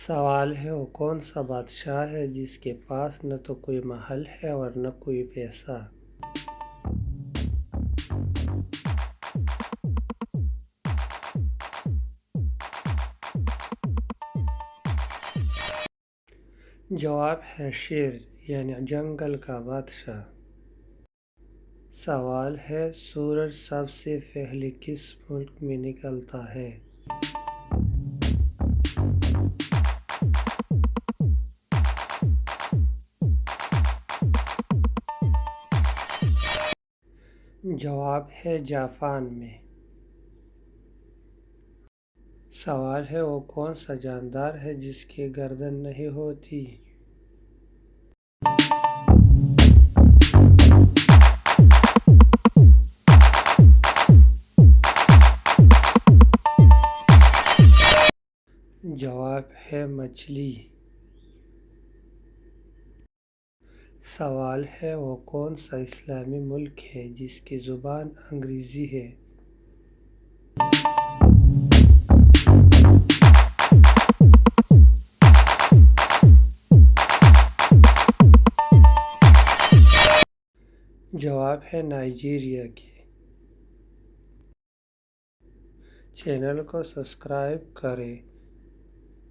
سوال ہے وہ کون سا بادشاہ ہے جس کے پاس نہ تو کوئی محل ہے اور نہ کوئی پیسہ؟ جواب ہے شیر یعنی جنگل کا بادشاہ۔ سوال ہے سورج سب سے پہلے کس ملک میں نکلتا ہے؟ جواب ہے جاپان میں۔ سوال ہے وہ کون سا جاندار ہے جس کی گردن نہیں ہوتی؟ جواب ہے مچھلی۔ سوال ہے وہ کون سا اسلامی ملک ہے جس کی زبان انگریزی ہے؟ جواب ہے نائجیریا کی۔ چینل کو سبسکرائب کریں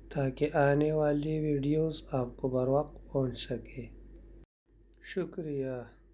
تاکہ آنے والی ویڈیوز آپ کو بر وقت پہنچ سکے۔ شکریہ۔